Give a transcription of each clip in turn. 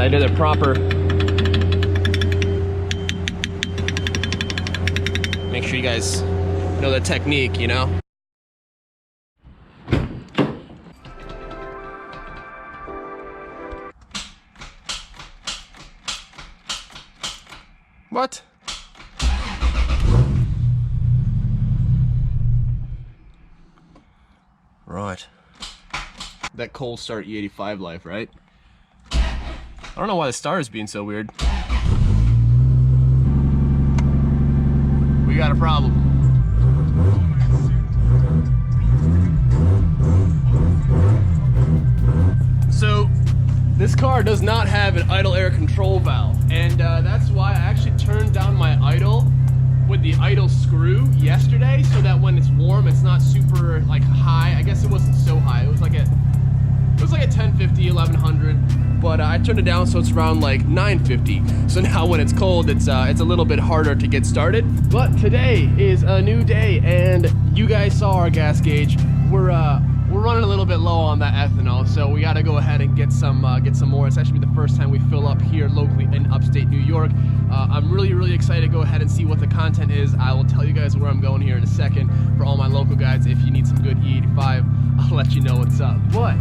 I did it proper. Make sure you guys know the technique, you know? What? Right. That cold start E85 life, right? I don't know why the star is being so weird. We got a problem. So, this car does not have an idle air control valve, and that's why I actually turned down my idle with the idle screw yesterday, so that when it's warm, it's not super like high. I guess it wasn't so high. It was like a 1050, 1100, but I turned it down so it's around like 950. So now when it's cold, it's a little bit harder to get started. But today is a new day, and you guys saw our gas gauge. We're running a little bit low on that ethanol, so we got to go ahead and get some more. It's actually the first time we fill up here locally in upstate New York. I'm really excited to go ahead and see what the content is. I will tell you guys where I'm going here in a second. For all my local guys, if you need some good E85, I'll let you know what's up. But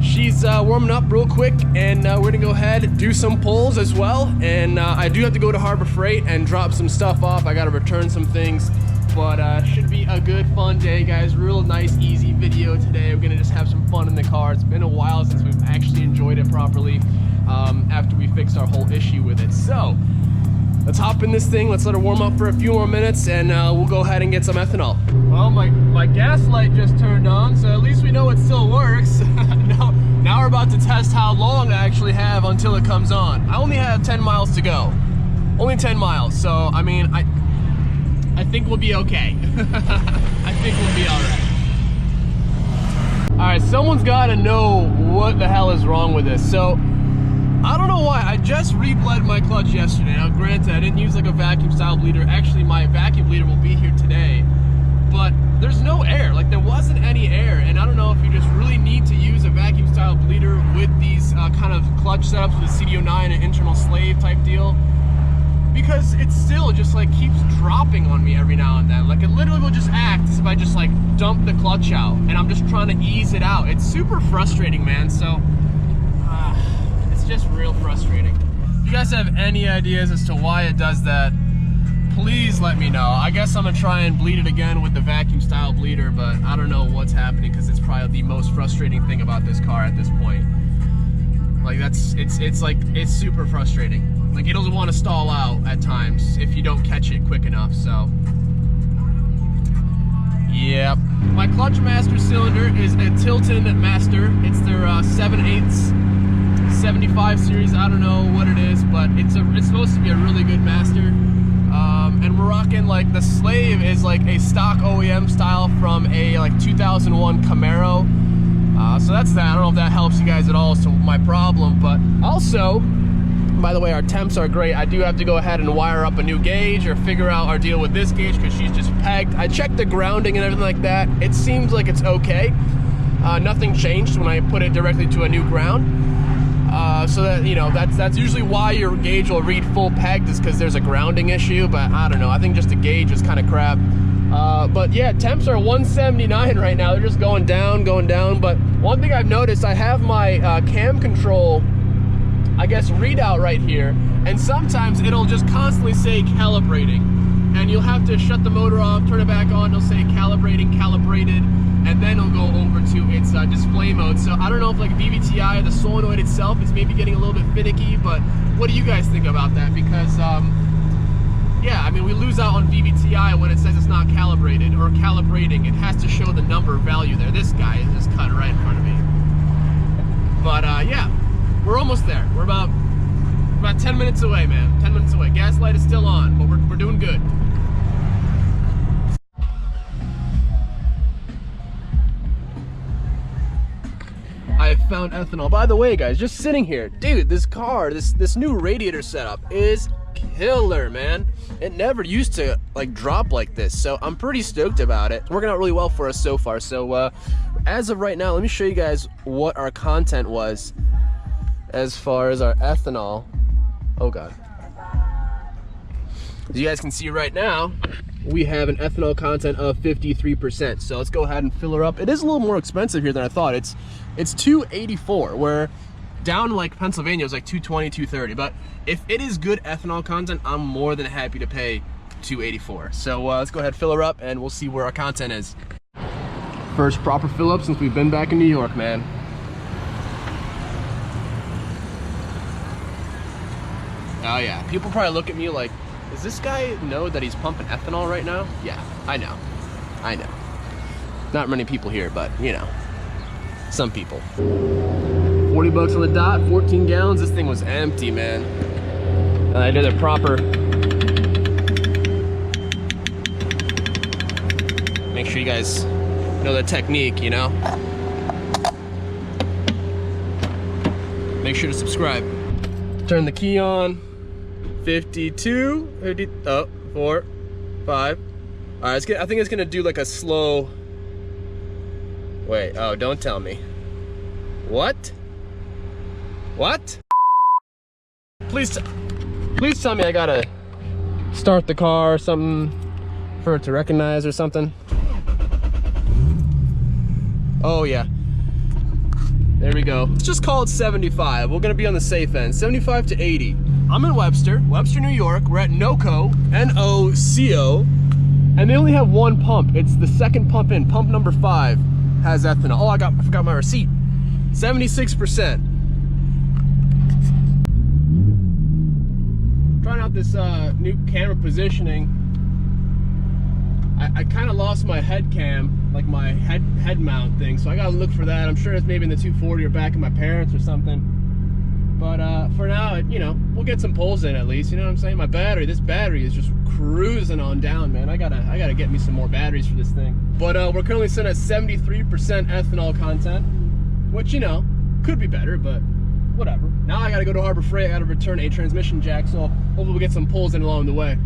she's warming up real quick, and we're gonna go ahead and do some pulls as well. And I do have to go to Harbor Freight and drop some stuff off. I gotta return some things. But should be a good, fun day, guys. Real nice, easy video today. We're gonna just have some fun in the car. It's been a while since we've actually enjoyed it properly after we fixed our whole issue with it. So let's hop in this thing. Let's let her warm up for a few more minutes, and we'll go ahead and get some ethanol. Well, my gas light just turned on, so at least we know it still works. Now we're about to test how long I actually have until it comes on. I only have 10 miles to go. Only 10 miles, so I mean, I think we'll be okay. I think we'll be all right. All right, someone's got to know what the hell is wrong with this. So, I don't know why. I just re-bled my clutch yesterday. Now, granted, I didn't use like a vacuum style bleeder. Actually, my vacuum bleeder will be here today. But there's no air. Like, there wasn't any air. And I don't know if you just really need to use a vacuum style bleeder with these kind of clutch setups with a CD09 and internal slave type deal. Because it still just like keeps dropping on me every now and then. Like, it literally will just act as if I just like dump the clutch out and I'm just trying to ease it out. It's super frustrating, man. So it's just real frustrating. If you guys have any ideas as to why it does that, please let me know. I guess I'm gonna try and bleed it again with the vacuum style bleeder, but I don't know what's happening, because it's probably the most frustrating thing about this car at this point. Like, it's super frustrating. Like, it doesn't want to stall out at times if you don't catch it quick enough, so. Yep. My clutch master cylinder is a Tilton Master. It's their 7/8 75 series. I don't know what it is, but it's supposed to be a really good master. And we're rocking, like, the slave is like a stock OEM style from a like 2001 Camaro. So that's that. I don't know if that helps you guys at all as to my problem, but also, by the way, our temps are great. I do have to go ahead and wire up a new gauge or figure out our deal with this gauge because she's just pegged. I checked the grounding and everything like that. It seems like it's okay. Nothing changed when I put it directly to a new ground. So that, you know, that's usually why your gauge will read full pegged, is because there's a grounding issue. But I don't know. I think just the gauge is kind of crap. But yeah, temps are 179 right now. They're just going down. But one thing I've noticed, I have my cam control, I guess, readout right here, and sometimes it'll just constantly say calibrating, and you'll have to shut the motor off, turn it back on, it'll say calibrating, calibrated, and then it'll go over to its display mode. So I don't know if like VVTi or the solenoid itself is maybe getting a little bit finicky, but what do you guys think about that? Because yeah, I mean, we lose out on VVTi when it says it's not calibrated or calibrating. It has to show the number value there. This guy is just cut right in front of me. But yeah, we're almost there. We're about 10 minutes away, man. 10 minutes away. Gas light is still on, but we're doing good. I have found ethanol. By the way, guys, just sitting here, dude, this car, this new radiator setup is killer, man. It never used to like drop like this, so I'm pretty stoked about it. It's working out really well for us so far. So as of right now, let me show you guys what our content was as far as our ethanol. Oh God. As you guys can see right now, we have an ethanol content of 53%. So let's go ahead and fill her up. It is a little more expensive here than I thought. It's $2.84, where down in like Pennsylvania it was like $2.20, $2.30. But if it is good ethanol content, I'm more than happy to pay $2.84. So let's go ahead and fill her up and we'll see where our content is. First proper fill up since we've been back in New York, man. Oh yeah, people probably look at me like, does this guy know that he's pumping ethanol right now? Yeah, I know. Not many people here, but you know, some people. 40 bucks on the dot, 14 gallons. This thing was empty, man. And I did it proper. Make sure you guys know the technique, you know? Make sure to subscribe. Turn the key on. 52, 50, oh, 4, 5. All right, I think it's gonna do like a slow, wait, oh, don't tell me. What? Please tell me I gotta start the car or something for it to recognize or something. Oh yeah. There we go. Let's just call it 75. We're gonna be on the safe end. 75 to 80. I'm in Webster, New York. We're at NOCO, N-O-C-O, and they only have one pump. It's the second pump in. Pump number 5 has ethanol. Oh, I forgot my receipt. 76%. Trying out this new camera positioning. I kind of lost my head cam, like my head mount thing, so I gotta look for that. I'm sure it's maybe in the 240 or back of my parents or something. But for now, you know, we'll get some pulls in at least. You know what I'm saying? This battery is just cruising on down, man. I gotta get me some more batteries for this thing. But we're currently sitting at 73% ethanol content, which, you know, could be better, but whatever. Now I gotta go to Harbor Freight. I gotta return a transmission jack, so hopefully we'll get some pulls in along the way.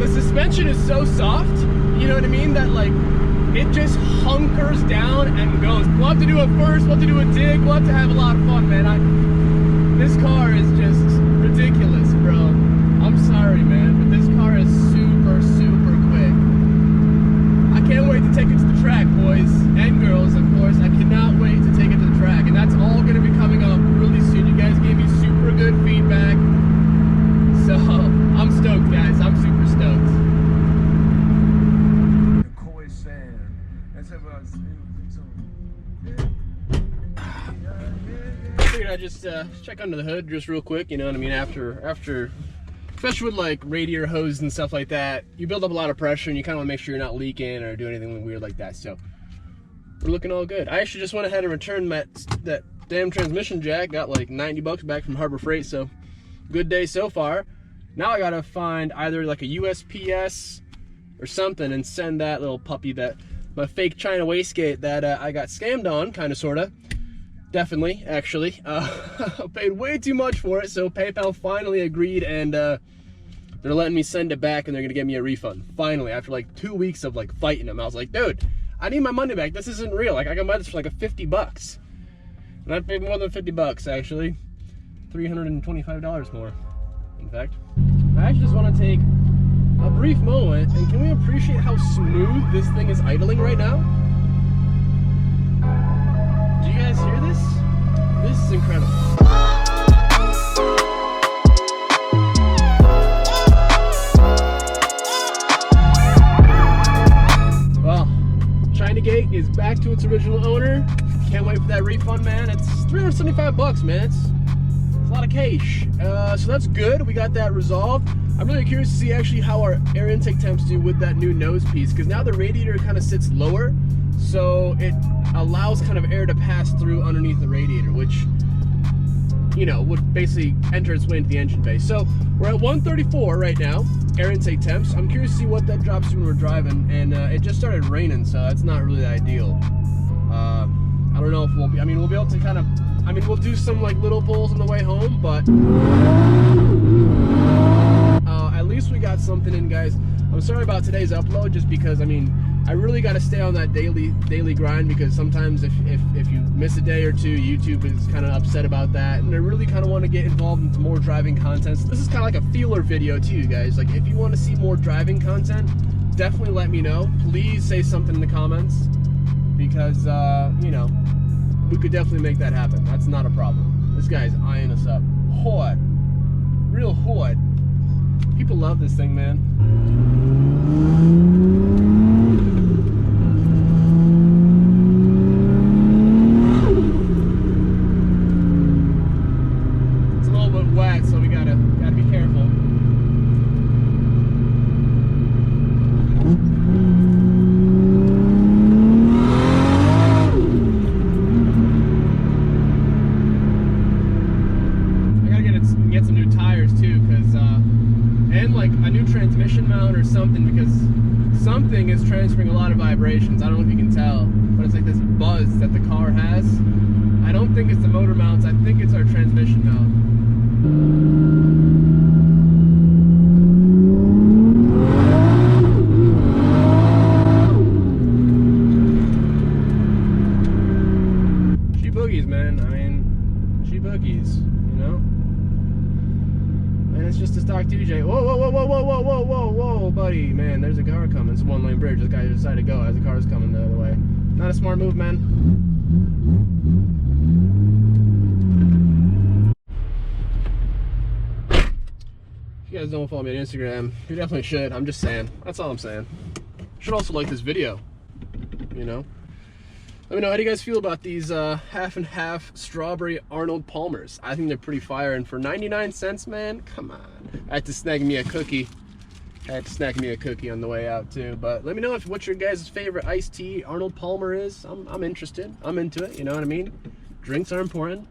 Suspension is so soft, you know what I mean, that like it just hunkers down and goes. We'll have to do it first, we'll have to do a dig, we'll have to have a lot of fun, man. This car is just ridiculous, bro. I'm sorry, man, but this car is super, super quick. I can't wait to take it to the track, boys and girls, of course. I cannot wait to take it to the track, and that's all going to be coming up really soon. You guys gave me super good feedback, so I'm stoked, guys. I'm super stoked. I just check under the hood just real quick, you know what I mean, after especially with like radiator hoses and stuff like that, you build up a lot of pressure and you kind of want to make sure you're not leaking or doing anything weird like that. So we're looking all good. I actually just went ahead and returned that damn transmission jack, got like 90 bucks back from Harbor Freight, so good day so far. Now I gotta find either like a USPS or something and send that little puppy, that my fake China wastegate that I got scammed on, kind of, sort of. Definitely, actually. Paid way too much for it, so PayPal finally agreed, and they're letting me send it back, and they're gonna give me a refund. Finally, after like 2 weeks of like fighting them, I was like, dude, I need my money back. This isn't real. Like, I can buy this for like a 50 bucks. And I paid more than 50 bucks, actually. $325 more, in fact. I actually just want to take a brief moment, and can we appreciate how smooth this thing is idling right now? Do you guys hear this? This is incredible. Well, Chinagate is back to its original owner. Can't wait for that refund, man. It's 375 bucks, man. It's a lot like, hey, so that's good. We got that resolved. I'm really curious to see actually how our air intake temps do with that new nose piece, because now the radiator kind of sits lower, so it allows kind of air to pass through underneath the radiator, which, you know, would basically enter its way into the engine bay. So we're at 134 right now, air intake temps. I'm curious to see what that drops to when we're driving, and it just started raining, so that's not really ideal. I don't know if we'll be, I mean, we'll be able to kind of, I mean, we'll do some like little pulls on the way home, but at least we got something in, guys. I'm sorry about today's upload, just because, I mean, I really got to stay on that daily grind, because sometimes if you miss a day or two, YouTube is kind of upset about that, and I really kind of want to get involved into more driving content. So this is kind of like a feeler video to you guys. Like, if you want to see more driving content, definitely let me know. Please say something in the comments, because you know, we could definitely make that happen. That's not a problem. This guy's eyeing us up hard, real hard. People love this thing, man. It's a little bit wet, so we gotta be careful. Get some new tires too, because and like a new transmission mount or something, because something is transferring a lot of vibrations. I don't know if you can tell, but it's like this buzz that the car has. I don't think it's the motor mounts, I think it's our transmission mount. She boogies, man. I mean, she boogies, you know? And it's just a stock 2J. Whoa, whoa, whoa, whoa, whoa, whoa, whoa, whoa, whoa, buddy. Man, there's a car coming. It's a one-lane bridge. This guy decided to go as the car's coming the other way. Not a smart move, man. If you guys don't follow me on Instagram, you definitely should. I'm just saying. That's all I'm saying. You should also like this video, you know? Let me know, how do you guys feel about these half and half strawberry Arnold Palmers? I think they're pretty fire, and for 99 cents, man, come on. I had to snag me a cookie. on the way out too. But let me know what your guys' favorite iced tea Arnold Palmer is. I'm interested. I'm into it, you know what I mean? Drinks are important.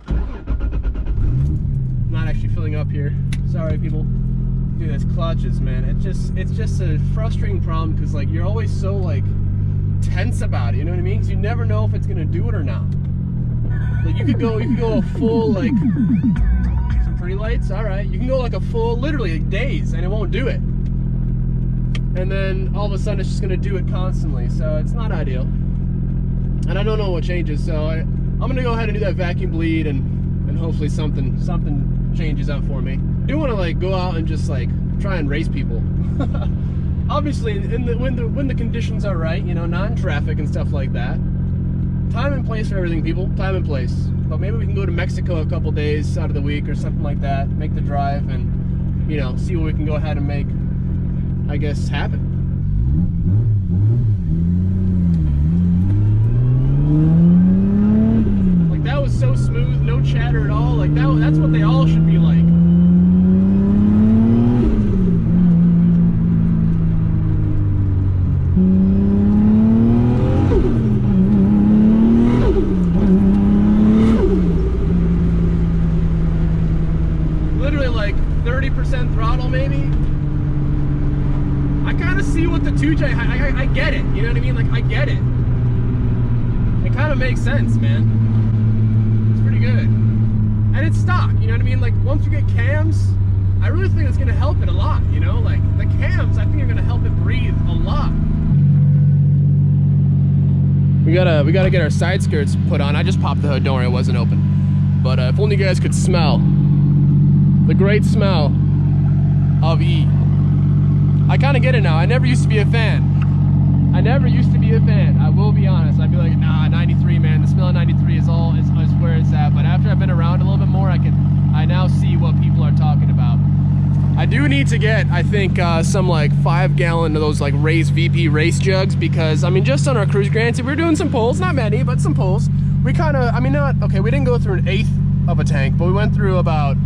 I'm not actually filling up here. Sorry, people. Dude, it's clutches, man. It's just a frustrating problem, because like you're always so like tense about it, you know what I mean? Because you never know if it's gonna do it or not. Like you could go a full like some pretty lights, all right. You can go like a full, literally like days, and it won't do it. And then all of a sudden it's just gonna do it constantly. So it's not ideal. And I don't know what changes. So I'm gonna go ahead and do that vacuum bleed, and hopefully something changes out for me. I do want to like go out and just like try and race people. Obviously, when the conditions are right, you know, non-traffic and stuff like that. Time and place for everything, people. Time and place. But maybe we can go to Mexico a couple days out of the week or something like that. Make the drive and, you know, see what we can go ahead and make, I guess, happen. Like that was so smooth, no chatter at all. Like that's what they all should be like. Literally like 30% throttle maybe. I kind of see what the 2J, I get it, you know what I mean? Like I get it. It kind of makes sense, man. It's pretty good. And it's stock, you know what I mean? Like once you get cams, I really think it's gonna help it a lot, you know? Like the cams, I think are gonna help it breathe a lot. We gotta get our side skirts put on. I just popped the hood, don't worry, it wasn't open. But if only you guys could smell the great smell of E. I kind of get it now. I never used to be a fan. I will be honest. I'd be like, nah, 93, man. The smell of 93 is where it's at. But after I've been around a little bit more, I now see what people are talking about. I do need to get, I think, some like 5-gallon of those like VP race jugs, because I mean, just on our cruise, granted, we're doing some pulls, not many, but some pulls. We kind of, I mean, we didn't go through an eighth of a tank, but we went through about,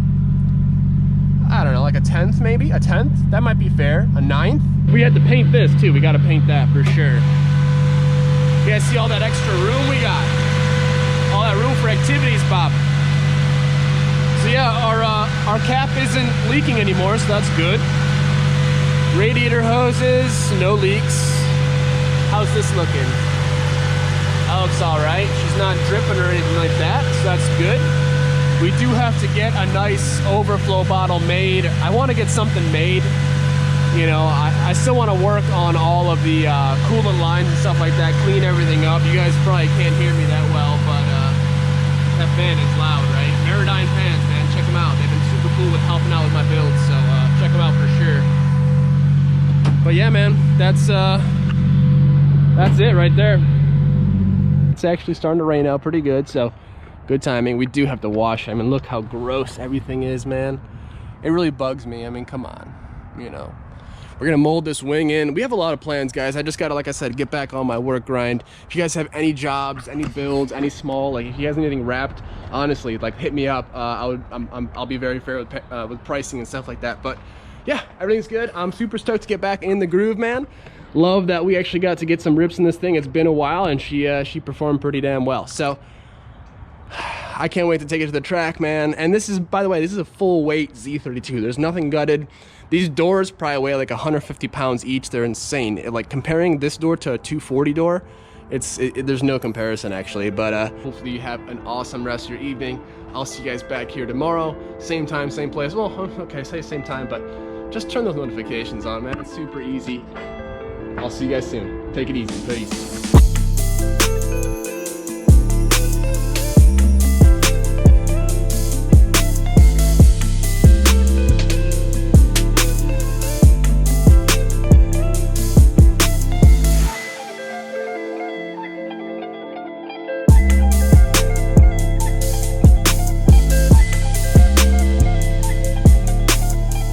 I don't know, like a 1/10 maybe, a 1/10. That might be fair, a 1/9. We had to paint this too. We got to paint that for sure. You guys see all that extra room we got? All that room for activities, Bob. So yeah, our cap isn't leaking anymore, so that's good. Radiator hoses, no leaks. How's this looking? That looks all right. She's not dripping or anything like that, so that's good. We do have to get a nice overflow bottle made. I want to get something made. You know, I still want to work on all of the coolant lines and stuff like that, clean everything up. You guys probably can't hear me that well, but that fan is loud, right? Meridyne fans, man, check them out. They've been super cool with helping out with my builds, so check them out for sure. But yeah, man, that's it right there. It's actually starting to rain out pretty good, so good timing. We do have to wash. I mean, look how gross everything is, man. It really bugs me. I mean, come on, you know. We're gonna mold this wing in. We have a lot of plans, guys. I just gotta, like I said, get back on my work grind. If you guys have any jobs, any builds, any small, like if you guys have anything wrapped, honestly, like hit me up. I'll be very fair with pricing and stuff like that. But yeah, everything's good. I'm super stoked to get back in the groove, man. Love that we actually got to get some rips in this thing. It's been a while, and she performed pretty damn well. So I can't wait to take it to the track, man. And this is, by the way, this is a full weight Z32. There's nothing gutted. These doors probably weigh like 150 pounds each. They're insane. Like comparing this door to a 240 door, there's no comparison actually. But hopefully you have an awesome rest of your evening. I'll see you guys back here tomorrow. Same time, same place. Well, okay, say same time, but just turn those notifications on, man. It's super easy. I'll see you guys soon. Take it easy. Peace.